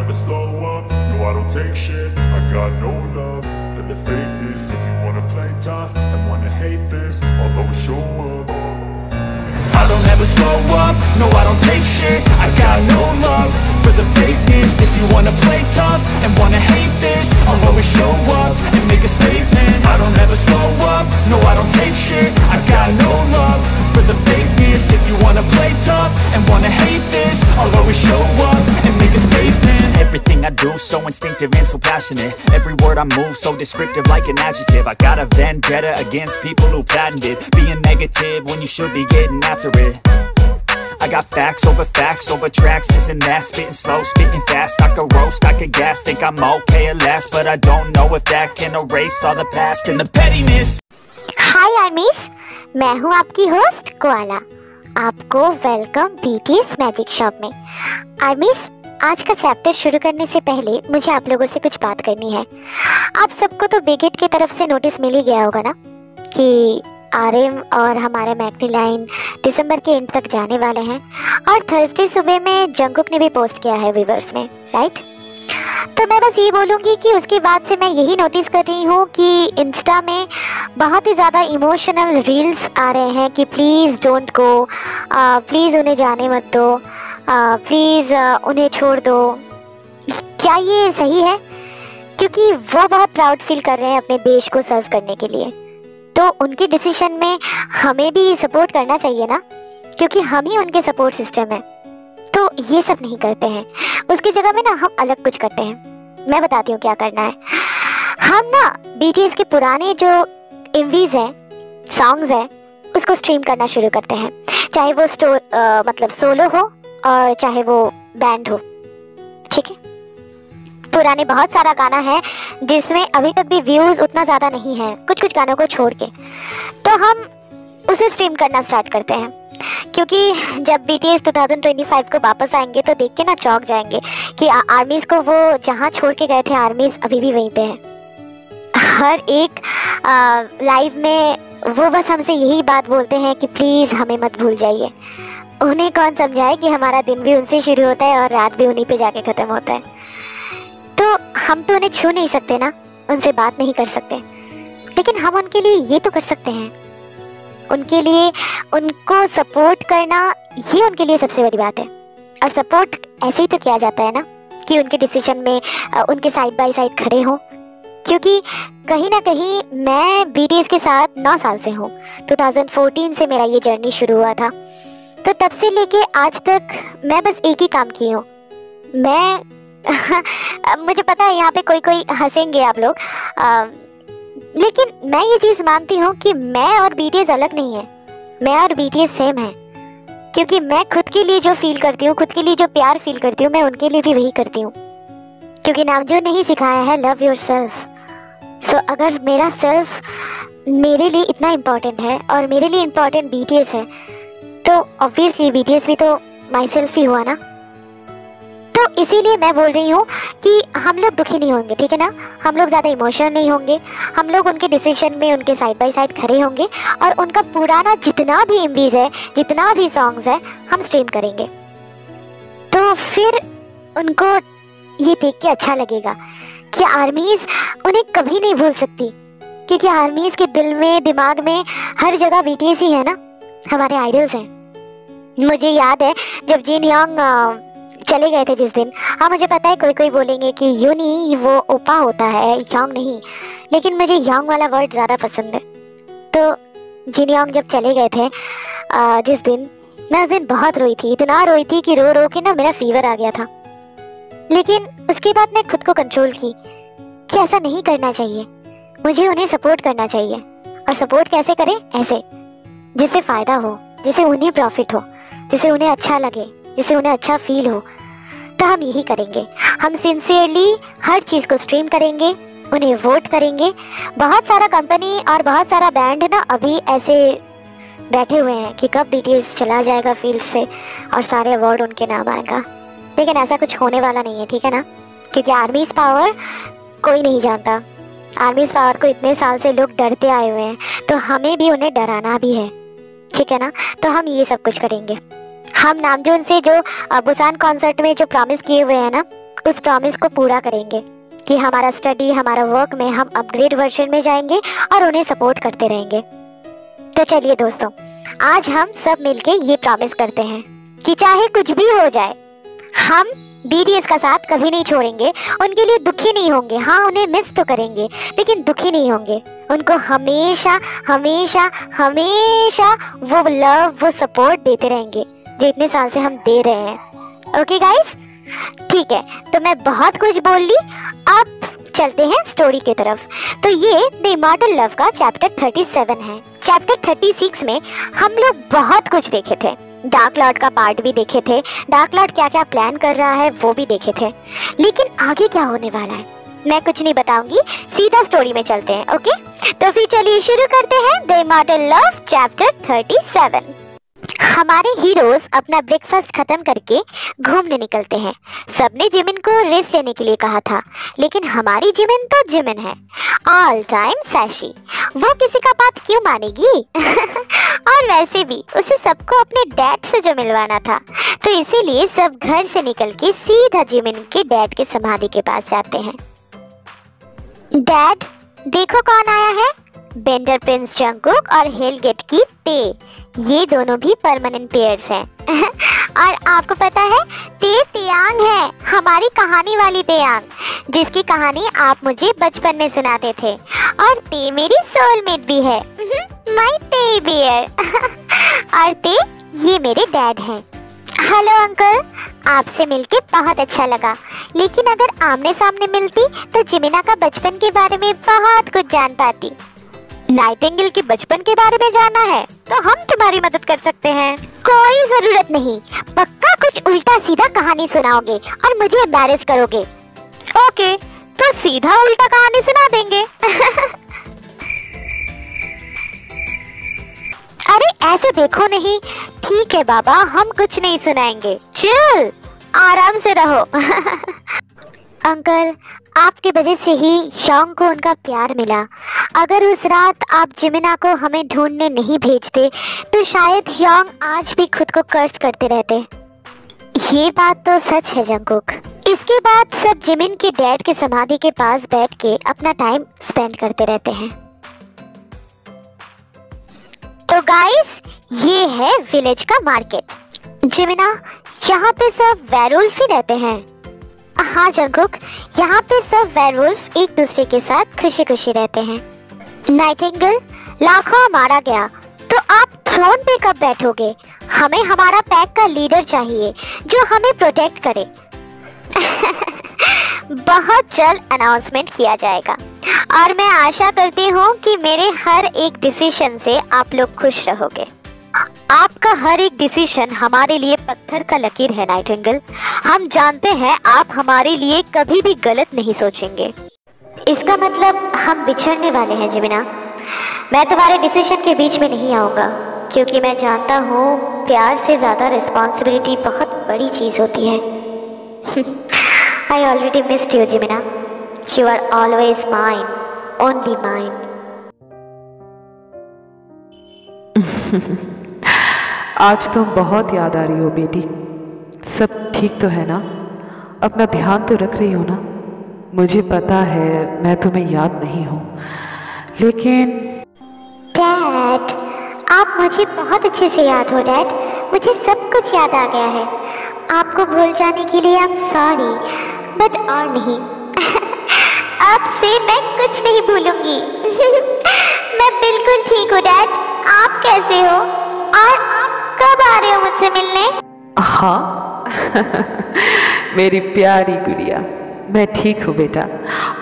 never slow up, no I don't take shit. I got no love for the fakeness. If you wanna play tough and wanna hate this, I'll always show up. I don't ever slow up, no I don't take shit. I got no love for the fakeness. If you wanna play tough and wanna hate this, I'll always show up and make a statement. I don't ever slow up, no I don't take shit. I got no love for the fakeness. If you wanna play tough and wanna hate this, I'll always show up and make a statement. Everything I do so instinctive and so passionate. Every word I move so descriptive like an adjective. I got a vendetta against people who patented being negative when you should be getting after it. I got facts over tracks, this and that. Spitting slow, spitting fast. I could roast, I could gas. Think I'm okay at last, but I don't know if that can erase all the past and the pettiness. हाय आर्मीज, मैं हूँ आपकी host koala. आपको welcome BTS magic shop में। आर्मीज, आज का chapter शुरू करने से पहले मुझे आप लोगों से कुछ बात करनी है। आप सबको तो बिग हिट की तरफ से नोटिस मिल ही गया होगा ना कि आरएम और हमारे मैकनीलाइन दिसंबर के एंड तक जाने वाले हैं, और थर्सडे सुबह में जंगकुक ने भी पोस्ट किया है वीवर्स में, राइट? तो मैं बस ये बोलूँगी कि उसके बाद से मैं यही नोटिस कर रही हूँ कि इंस्टा में बहुत ही ज़्यादा इमोशनल रील्स आ रहे हैं कि प्लीज़ डोंट गो, प्लीज़ उन्हें जाने मत दो, प्लीज़ उन्हें छोड़ दो। क्या ये सही है? क्योंकि वो बहुत प्राउड फील कर रहे हैं अपने देश को सर्व करने के लिए, तो उनके डिसीजन में हमें भी सपोर्ट करना चाहिए ना, क्योंकि हम ही उनके सपोर्ट सिस्टम है। तो ये सब नहीं करते हैं, उसकी जगह में ना हम अलग कुछ करते हैं। मैं बताती हूँ क्या करना है। हम ना बीटीएस के पुराने जो एमवीज हैं, सॉन्ग्स हैं, उसको स्ट्रीम करना शुरू करते हैं, चाहे वो मतलब सोलो हो और चाहे वो बैंड हो, ठीक है? पुराने बहुत सारा गाना है जिसमें अभी तक भी व्यूज़ उतना ज़्यादा नहीं है, कुछ कुछ गानों को छोड़ के, तो हम उसे स्ट्रीम करना स्टार्ट करते हैं। क्योंकि जब बीटीएस 2025 को वापस आएंगे तो देख के ना चौंक जाएंगे कि आर्मीज़ को वो जहाँ छोड़ के गए थे, आर्मीज़ अभी भी वहीं पे हैं। हर एक लाइव में वो बस हमसे यही बात बोलते हैं कि प्लीज़ हमें मत भूल जाइए। उन्हें कौन समझाए कि हमारा दिन भी उनसे शुरू होता है और रात भी उन्हीं पे जाके ख़त्म होता है। तो हम तो उन्हें छू नहीं सकते ना, उनसे बात नहीं कर सकते, लेकिन हम उनके लिए ये तो कर सकते हैं। उनके लिए उनको सपोर्ट करना, ये उनके लिए सबसे बड़ी बात है। और सपोर्ट ऐसे ही तो किया जाता है ना कि उनके डिसीजन में उनके साइड बाय साइड खड़े हों। क्योंकि कहीं ना कहीं मैं बीटीएस के साथ 9 साल से हूँ। 2014 से मेरा ये जर्नी शुरू हुआ था, तो तब से लेके आज तक मैं बस एक ही काम की हूँ। मैं मुझे पता है यहाँ पे कोई हंसेंगे आप लोग, लेकिन मैं ये चीज़ मानती हूँ कि मैं और बीटीएस अलग नहीं है, मैं और बीटीएस सेम है। क्योंकि मैं खुद के लिए जो फील करती हूँ, खुद के लिए जो प्यार फील करती हूँ, मैं उनके लिए भी वही करती हूँ। क्योंकि नामजोर ने ही सिखाया है लव योर सेल्फ। सो अगर मेरा सेल्फ मेरे लिए इतना इम्पोर्टेंट है और मेरे लिए इम्पोर्टेंट बीटीएस है, तो ऑब्वियसली बीटीएस भी तो माई सेल्फ ही हुआ ना। तो इसीलिए मैं बोल रही हूँ कि हम लोग दुखी नहीं होंगे, ठीक है ना? हम लोग ज़्यादा इमोशनल नहीं होंगे, हम लोग उनके डिसीजन में उनके साइड बाय साइड खड़े होंगे, और उनका पुराना जितना भी एमवीज है, जितना भी सॉन्ग्स है, हम स्ट्रीम करेंगे। तो फिर उनको ये देख के अच्छा लगेगा कि आर्मीज़ उन्हें कभी नहीं भूल सकती, क्योंकि आर्मीज़ के दिल में, दिमाग में हर जगह बीटीएस ही है ना, हमारे आइडल्स हैं। मुझे याद है जब जिन योंग चले गए थे जिस दिन, हाँ मुझे पता है कोई बोलेंगे कि यू नहीं, वो ओपा होता है, योंग नहीं, लेकिन मुझे योंग वाला वर्ड ज़्यादा पसंद है। तो जिन योंग जब चले गए थे जिस दिन, मैं उस दिन बहुत रोई थी, इतना रोई थी कि रो रो के ना मेरा फीवर आ गया था। लेकिन उसके बाद मैं खुद को कंट्रोल की कि ऐसा नहीं करना चाहिए, मुझे उन्हें सपोर्ट करना चाहिए। और सपोर्ट कैसे करें? ऐसे जिससे फ़ायदा हो, जिससे उन्हें प्रॉफिट हो, जिससे उन्हें अच्छा लगे, जिससे उन्हें अच्छा फील हो। तो हम यही करेंगे, हम सिंसियरली हर चीज़ को स्ट्रीम करेंगे, उन्हें वोट करेंगे। बहुत सारा कंपनी और बहुत सारा बैंड ना अभी ऐसे बैठे हुए हैं कि कब बीटीएस चला जाएगा फील्ड से और सारे अवार्ड उनके नाम आएगा, लेकिन ऐसा कुछ होने वाला नहीं है, ठीक है ना? क्योंकि आर्मीज़ पावर कोई नहीं जानता, आर्मीज़ पावर को इतने साल से लोग डरते आए हुए हैं, तो हमें भी उन्हें डराना भी है, ठीक है ना? तो हम ये सब कुछ करेंगे। हम नामजोन से जो बुसान कॉन्सर्ट में जो प्रॉमिस किए हुए हैं ना उस प्रॉमिस को पूरा करेंगे कि हमारा स्टडी, हमारा वर्क में हम अपग्रेड वर्जन में जाएंगे और उन्हें सपोर्ट करते रहेंगे। तो चलिए दोस्तों, आज हम सब मिलके ये प्रॉमिस करते हैं कि चाहे कुछ भी हो जाए, हम BTS का साथ कभी नहीं छोड़ेंगे, उनके लिए दुखी नहीं होंगे। हाँ, उन्हें मिस तो करेंगे लेकिन दुखी नहीं होंगे। उनको हमेशा हमेशा हमेशा वो लव, वो सपोर्ट देते रहेंगे जो इतने साल से हम दे रहे हैं। ओके गाइस, ठीक है, तो मैं बहुत कुछ बोल ली, अब चलते हैं स्टोरी की तरफ। तो ये द इमॉर्टल लव का चैप्टर 37 है। चैप्टर 36 में हम लोग बहुत कुछ देखे थे। डार्क लॉर्ड का पार्ट भी देखे थे, डार्क लॉर्ड क्या क्या प्लान कर रहा है वो भी देखे थे। लेकिन आगे क्या होने वाला है मैं कुछ नहीं बताऊंगी, सीधा स्टोरी में चलते हैं। ओके, तो फिर चलिए शुरू करते हैं द इमॉर्टल लव चैप्टर 37। हमारे हीरोज अपना ब्रेकफास्ट खत्म करके घूमने निकलते हैं। सबने जिमिन को रेस्ट लेने के लिए कहा था, लेकिन हमारी जिमिन तो जिमिन है, ऑल टाइम सैशी। वो किसी का बात क्यों मानेगी? और वैसे भी उसे सबको अपने डैड से जो मिलवाना था, तो इसीलिए सब घर से निकल के सीधा जिमिन के डैड के समाधि के पास जाते हैं। डैड, देखो कौन आया है। बेंडर प्रिंस जंगकुक और हेलगेट की ते, ये दोनों भी परमानेंट पेयर्स हैं। और आपको पता है, ते तेयांग है, हमारी कहानी वाली तेयांग, जिसकी कहानी आप मुझे बचपन में सुनाते थे। और ते मेरी सोलमेट भी है, माय ते बियर। और ते ये मेरे डैड हैं। हेलो अंकल, आपसे मिलके बहुत अच्छा लगा, लेकिन अगर आमने सामने मिलती तो जिमिना का बचपन के बारे में बहुत कुछ जान पाती। नाइटिंगेल के बचपन के बारे में जानना है तो हम तुम्हारी मदद कर सकते हैं। कोई जरूरत नहीं, पक्का कुछ उल्टा सीधा कहानी सुनाओगे और मुझे एम्बैरेस करोगे। ओके, तो सीधा उल्टा कहानी सुना देंगे। अरे ऐसे देखो नहीं, ठीक है बाबा, हम कुछ नहीं सुनाएंगे, चिल, आराम से रहो। अंकल, आपके वजह से ही योंग को उनका प्यार मिला। अगर उस रात आप जिमिना को हमें ढूंढने नहीं भेजते तो शायद योंग आज भी खुद को कर्स करते रहते। ये बात तो सच है जंगकुक। इसके बाद सब जिमिन के डैड के समाधि के पास बैठ के अपना टाइम स्पेंड करते रहते हैं। तो गाइस, ये है विलेज का मार्केट। जिमिना, यहाँ पे सब वेयरवुल्फ ही रहते हैं। हाँ जंगकुक, यहाँ पे सब वेयरवुल्फ एक दूसरे के साथ खुशी खुशी रहते हैं। नाइटिंगेल, लाखों मारा गया तो आप थ्रोन पे कब बैठोगे? हमें हमारा पैक का लीडर चाहिए जो हमें प्रोटेक्ट करे। बहुत जल्द अनाउंसमेंट किया जाएगा और मैं आशा करती हूँ कि मेरे हर एक डिसीजन से आप लोग खुश रहोगे। आपका हर एक डिसीजन हमारे लिए पत्थर का लकीर है नाइटिंगेल। हम जानते हैं आप हमारे लिए कभी भी गलत नहीं सोचेंगे। इसका मतलब हम बिछड़ने वाले हैं जिमिना। मैं तुम्हारे डिसीजन के बीच में नहीं आऊँगा, क्योंकि मैं जानता हूँ प्यार से ज़्यादा रिस्पॉन्सिबिलिटी बहुत बड़ी चीज़ होती है। I already missed you जिमिना। You are always mine, only mine. आज तुम बहुत याद आ रही हो बेटी। सब ठीक तो है ना? अपना ध्यान तो रख रही हो ना? मुझे पता है मैं तुम्हें याद नहीं हूँ, लेकिन डैड, आप मुझे बहुत अच्छे से याद हो डैड। मुझे सब कुछ याद आ गया है। आपको भूल जाने के लिए आई एम सॉरी, बट और नहीं। अब से मैं कुछ नहीं भूलूंगी। मैं बिल्कुल ठीक हूँ डैड। आप कैसे हो और आप कब आ रहे हो मुझसे मिलने? हाँ। मेरी प्यारी गुड़िया, मैं ठीक हूँ बेटा,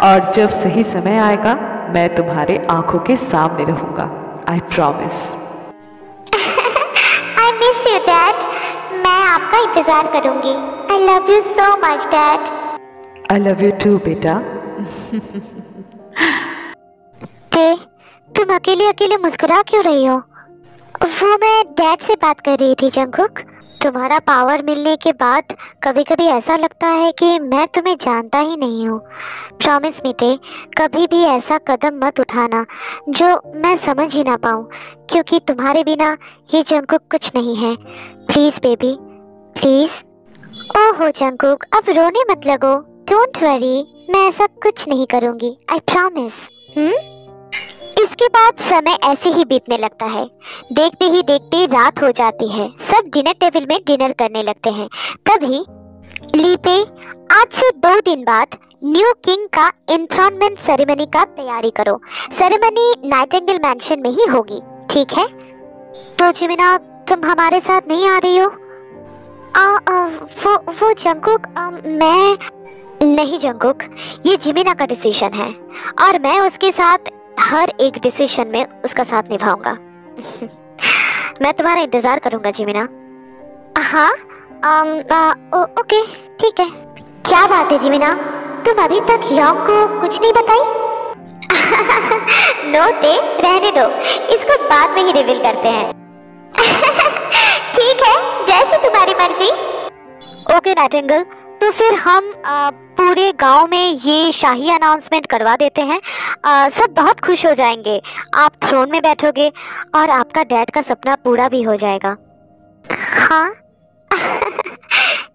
और जब सही समय आएगा मैं तुम्हारे आंखों के सामने रहूँगा। I promise. I miss you dad. मैं आपका इंतजार करूंगी। I love you so much dad. I love you too बेटा। तुम अकेले अकेले मुस्कुरा क्यों रही हो? वो मैं डैड से बात कर रही थी जंगकुक। तुम्हारा पावर मिलने के बाद कभी कभी ऐसा लगता है कि मैं तुम्हें जानता ही नहीं हूँ। प्रॉमिस मी ते, कभी भी ऐसा कदम मत उठाना जो मैं समझ ही ना पाऊँ, क्योंकि तुम्हारे बिना ये जंगकुक कुछ नहीं है। Please baby, please. ओहो जंगकुक, अब रोने मत लगो। डोंट वरी, मैं ऐसा कुछ नहीं करूंगी, आई प्रॉमिस। इसके बाद समय ऐसे ही बीतने लगता है। देखते ही देखते रात हो जाती है। सब डिनर टेबल में डिनर करने लगते हैं। तभी ली पे, आज से 2 दिन बाद न्यू किंग का एंथ्रोनमेंट सेरेमनी का तैयारी करो। सेरेमनी नाइटिंगेल मैंशन में ही होगी, ठीक है? तो जिमिना, तुम हमारे साथ नहीं आ रही हो? वो जंगकुक, मैं नहीं जंगकुक, ये जिमिना का डिसीजन है और मैं उसके साथ हर एक डिसीजन में उसका साथ निभाऊंगा। मैं तुम्हारा इंतजार करूंगा जिमिना। हाँ, ओके, ठीक है। क्या बात है जिमिना, तुम अभी तक योंग को कुछ नहीं बताई? नो ते, रहने दो, इसको बाद में ही रिवील करते हैं। ठीक है, जैसे तुम्हारी मर्जी। ओके नाइटिंगेल, तो फिर हम पूरे गांव में ये शाही अनाउंसमेंट करवा देते हैं। सब बहुत खुश हो जाएंगे। आप थ्रोन में बैठोगे और आपका डैड का सपना पूरा भी हो जाएगा। हाँ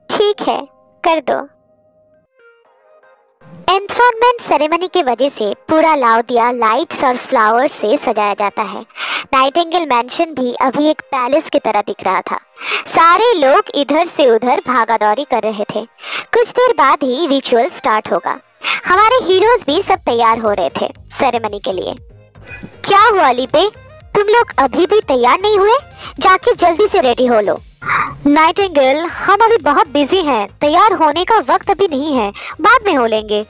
ठीक है, कर दो। एंथ्रोनमेंट सेरेमनी की वजह से पूरा लाउदिया लाइट्स और फ्लावर्स से सजाया जाता है। नाइटिंगेल मैंशन भी अभी एक पैलेस की तरह दिख रहा था। सारे लोग इधर से उधर भागा दौड़ी कर रहे थे। कुछ देर बाद ही रिचुअल स्टार्ट होगा। हमारे हीरोज भी सब तैयार हो रहे थे सेरेमनी के लिए। क्या हुआ लीपे, तुम लोग अभी भी तैयार नहीं हुए? जाके जल्दी से रेडी हो लो। नाइटिंगेल, हम अभी बहुत बिजी हैं, तैयार होने का वक्त अभी नहीं है, बाद में हो लेंगे।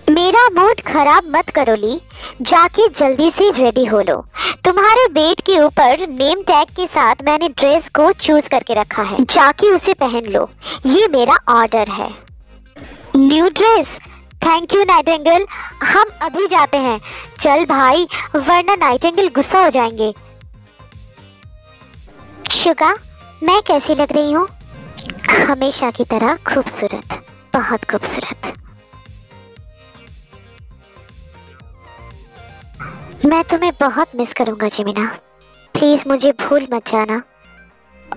मेरा मूड खराब मत करो ली, जाके जल्दी से रेडी हो लो। तुम्हारे बेड के ऊपर नेम टैग के साथ मैंने ड्रेस को चूज करके रखा है, जाके उसे पहन लो, ये मेरा ऑर्डर है। New dress? Thank you Nightingale, हम अभी जाते हैं। चल भाई, वरना नाइटिंगेल गुस्सा हो जाएंगे। शुगा, मैं कैसी लग रही हूँ? हमेशा की तरह खूबसूरत, बहुत खूबसूरत। मैं तुम्हें बहुत मिस करूंगा जिमिना, प्लीज मुझे भूल मत जाना।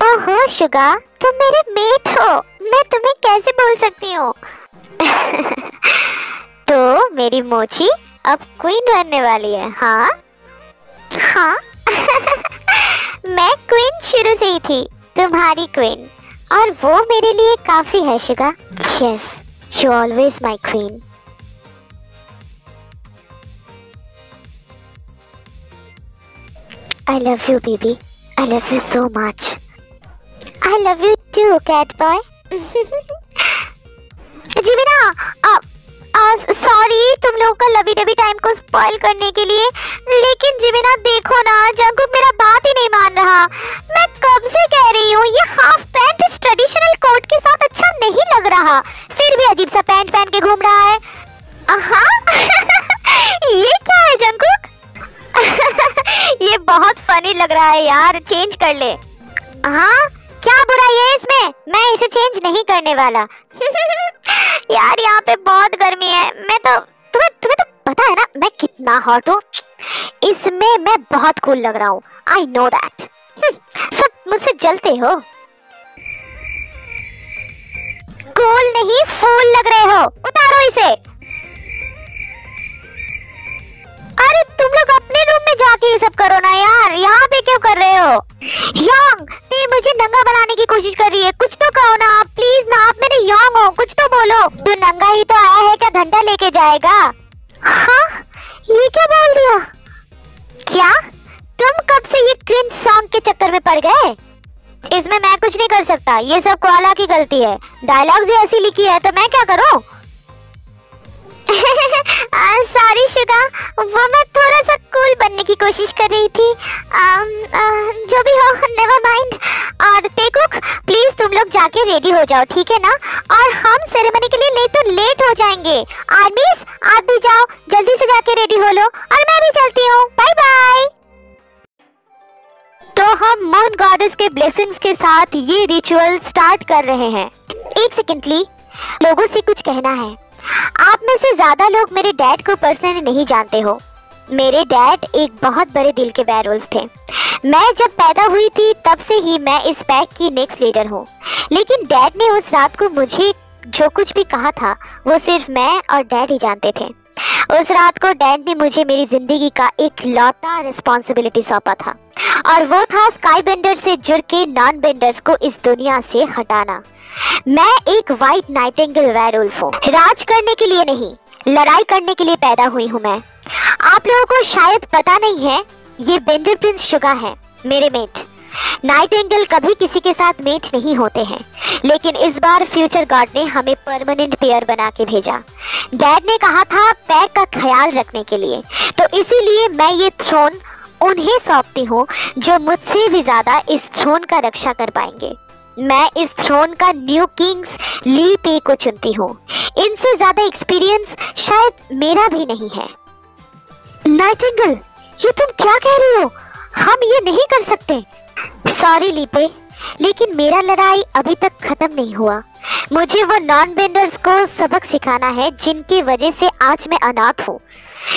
ओहो शुगा, तुम मेरे मेट हो, मैं तुम्हें कैसे भूल सकती हूँ? तो मेरी मोची अब क्वीन बनने वाली है। हाँ हाँ मैं क्वीन शुरू से ही थी, तुम्हारी क्वीन, और वो मेरे लिए काफी है Suga. Yes, you always my queen. I love you, baby. I love you so much. I love you too, cat boy. जिमिना, सॉरी तुम लोगों का लवी डबी टाइम को स्पॉइल करने के लिए, लेकिन जिमिना देखो ना, जंगकुक मेरा बात ही नहीं मान रहा। मैं कब से कह रही हूँ ये हाफ पैंट इस ट्रेडिशनल कोट के साथ अच्छा नहीं लग रहा, फिर भी अजीब सा पैंट पहन के घूम रहा है। ये क्या है जंगकुक? ये बहुत फनी लग रहा है यार, चेंज कर ले। हाँ, क्या बुराई है इसमें? मैं इसे चेंज नहीं करने वाला। यार यहाँ पे बहुत गर्मी है, मैं तो तुम्हें तो पता है ना मैं कितना हॉट हूँ। इसमें मैं बहुत कूल लग रहा हूँ, आई नो दैट। सब मुझसे जलते हो। कूल नहीं, फूल लग रहे हो, उतारो इसे। अरे तुम लोग अपने रूम में जाके ये सब करो ना यार, यहाँ पे क्यों कर रहे हो? योंग, ते मुझे नंगा बनाने की कोशिश कर रही है, कुछ तो कहो ना आप, प्लीज ना, आप मेरे योंग हो, कुछ तो बोलो। तू नंगा ही तो आया है, क्या घंटा लेके जाएगा? हाँ, ये क्या बोल दिया? क्या तुम कब से ये क्रिंज सॉन्ग के चक्कर में पड़ गए? इसमें मैं कुछ नहीं कर सकता, ये सब कोआला की गलती है। डायलॉग्स ही ऐसी लिखी है तो मैं क्या करूं? सॉरी शुगा, वो मैं थोड़ा सा कूल बनने की कोशिश कर रही थी। जो भी हो, नेवर माइंड। और टेकुक, प्लीज तुम लोग जाके रेडी हो जाओ, ठीक है ना? और हम सेरेमनी के लिए नहीं तो लेट हो जाएंगे। आर्मीज, आप भी जाओ, जल्दी से जाके रेडी हो लो, और मैं भी चलती हूँ, बाय बाय। तो हम मून गॉडेस के ब्लेसिंग्स के साथ ये रिचुअल स्टार्ट कर रहे हैं। एक सेकेंड ली, लोगों से कुछ कहना है। आप में से ज्यादा लोग मेरे डैड को पर्सनली नहीं जानते हो। मेरे डैड एक बहुत बड़े दिल के वेयरवुल्फ थे। मैं जब पैदा हुई थी तब से ही मैं इस पैक की नेक्स्ट लीडर हूँ, लेकिन डैड ने उस रात को मुझे जो कुछ भी कहा था वो सिर्फ मैं और डैड ही जानते थे। उस रात को डैड ने मुझे मेरी जिंदगी का एक लौता रिस्पॉन्सिबिलिटी सौंपा था, और वो था स्काई बेंडर से जुड़ के नॉन बेंडर्स को इस दुनिया से हटाना। मैं एक वाइट नाइटिंगेल वेयरवुल्फ हूँ। राज करने के लिए नहीं, लड़ाई करने के लिए पैदा हुई हूँ मैं। आप लोगों को शायद पता नहीं है, ये बेंडर प्रिंस शुगा है, मेरे मेट। नाइटिंगेल कभी किसी के साथ मेट नहीं होते हैं, लेकिन इस बार फ्यूचर गॉड ने हमें परमानेंट पेयर बना के भेजा। डैड ने कहा था पैक का ख्याल रखने के लिए, तो इसीलिए मैं ये थ्रोन उन्हें सौंपती हूँ जो मुझसे भी ज्यादा इस थ्रोन का रक्षा कर पाएंगे। मैं इस थ्रोन का न्यू किंग्स ली पे को चुनती हूँ। इनसे ज्यादा एक्सपीरियंस शायद मेरा भी नहीं है। नाइटिंगेल, ये तुम क्या कह रही हो? हम ये नहीं कर सकते। सॉरी लीपे, लेकिन मेरा लड़ाई अभी तक खत्म नहीं हुआ। मुझे वो नॉन बेंडर्स को सबक सिखाना है जिनकी वजह से आज मैं अनाथ हूँ।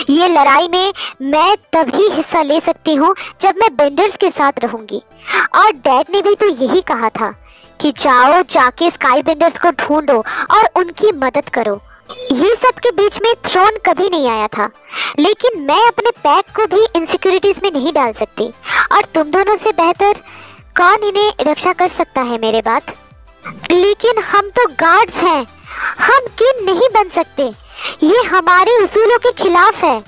ये लड़ाई में मैं तभी हिस्सा ले सकती हूँ जब मैं बेंडर्स के साथ रहूंगी। और डैड ने भी तो यही कहा था कि जाओ जाके स्काई बेंडर्स को ढूंढो और उनकी मदद करो। ये सब के बीच में थ्रोन कभी नहीं आया था, लेकिन मैं अपने पैक को भी इनसिक्योरिटीज में नहीं डाल सकती, और तुम दोनों से बेहतर कौन इन्हें रक्षा कर सकता है मेरे बात। लेकिन हम तो गार्ड्स हैं, हम किंग नहीं बन सकते। ये हमारे उसूलों के खिलाफ है।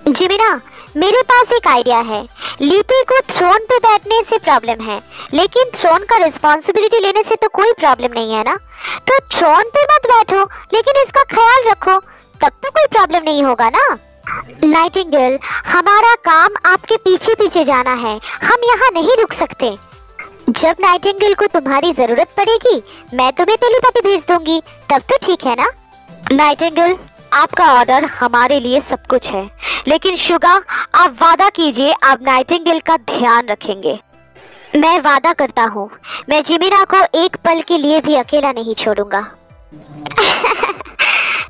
जिमिना, मेरे पास एक आइडिया है। लीपे को थ्रोन पे बैठने से प्रॉब्लम है, लेकिन थ्रोन का रिस्पॉन्सिबिलिटी लेने से तो कोई प्रॉब्लम नहीं है ना। तो थ्रोन पे मत बैठो, लेकिन इसका ख्याल रखो, तब तो कोई प्रॉब्लम नहीं होगा ना। नाइटिंगेल, हमारा काम आपके पीछे पीछे जाना है, हम यहाँ नहीं रुक सकते। जब नाइटिंगेल को तुम्हारी जरूरत पड़ेगी, मैं तुम्हें टेलीपैथी भेज दूंगी, तब तो ठीक है ना। नाइटिंगेल, आपका ऑर्डर हमारे लिए सब कुछ है, लेकिन शुगा, आप वादा कीजिए आप नाइटिंगेल का ध्यान रखेंगे। मैं वादा करता हूँ, मैं जिमिना को एक पल के लिए भी अकेला नहीं छोड़ूंगा।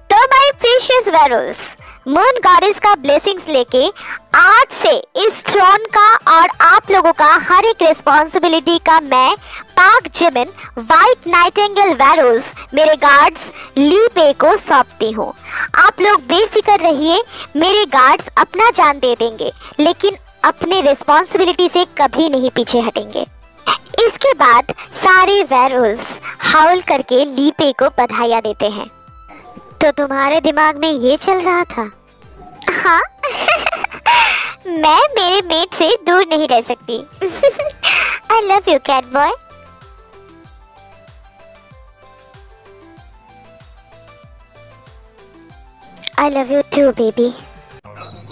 तो my precious werewolves, moon goddess का ब्लेसिंग्स लेके आज से इस थ्रोन का और आप लोगों का हर एक रिस्पॉन्सिबिलिटी का मैं पाक जिमिन वाइट नाइटिंगेल वेयरवुल्फ मेरे गार्ड्स ली पे को सौंपती हूँ। आप लोग बेफिक्र रहिए, मेरे गार्ड्स अपना जान दे देंगे, लेकिन अपने रिस्पॉन्सिबिलिटी से कभी नहीं पीछे हटेंगे। इसके बाद सारे वेयरवुल्व्स हाउल करके ली पे को बधाइयाँ देते हैं। तो तुम्हारे दिमाग में ये चल रहा था? हाँ। मैं मेरे मेट से दूर नहीं रह सकती। I love you, cat boy. I love you too, baby.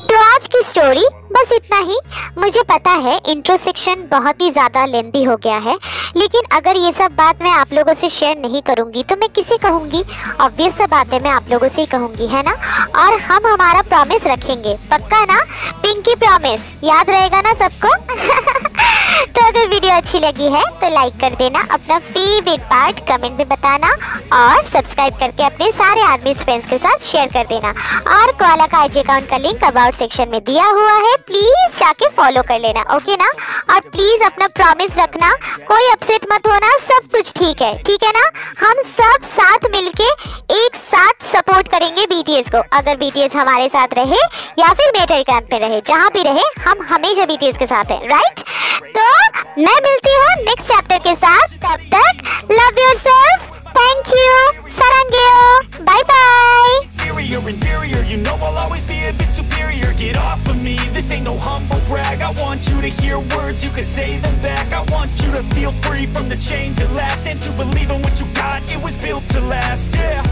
तो आज की स्टोरी बस इतना ही। मुझे पता है इंट्रो सेक्शन बहुत ही ज़्यादा लेंदी हो गया है, लेकिन अगर ये सब बात मैं आप लोगों से शेयर नहीं करूँगी तो मैं किसे कहूँगी? ऑब्वियस सा बात है, मैं आप लोगों से ही कहूँगी, है ना। और हम हमारा प्रॉमिस रखेंगे, पक्का ना? पिंकी प्रॉमिस, याद रहेगा ना सबको? तो अगर वीडियो अच्छी लगी है तो लाइक कर देना, अपना फेवरेट पार्ट कमेंट में बताना, और सब्सक्राइब करके अपने सारे आर्मी फ्रेंड्स के साथ शेयर कर देना। और कोआला का IG अकाउंट का लिंक अबाउट सेक्शन में दिया हुआ है, प्लीज जाके फॉलो कर लेना, ओके ना। और प्लीज अपना प्रॉमिस रखना, कोई अपसेट मत होना, सब कुछ ठीक है ना। हम सब साथ मिलके एक साथ सपोर्ट करेंगे BTS को। अगर BTS हमारे साथ रहे या फिर मिलिट्री कैंप में रहे, जहाँ भी रहे, हम हमेशा BTS के साथ हैं, राइट। तो मैं मिलती हूँ नेक्स्ट चैप्टर के साथ, तब तक लव योरसेल्फ, थैंक यू, सारंगेओ, bye bye. Inferior, you know I'll always be a bit superior. Get off of me, this ain't no humble brag. I want you to hear words, you can say them back. I want you to feel free from the chains that last, and to believe in what you got, it was built to last, yeah.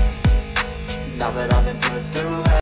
Now that I've been put through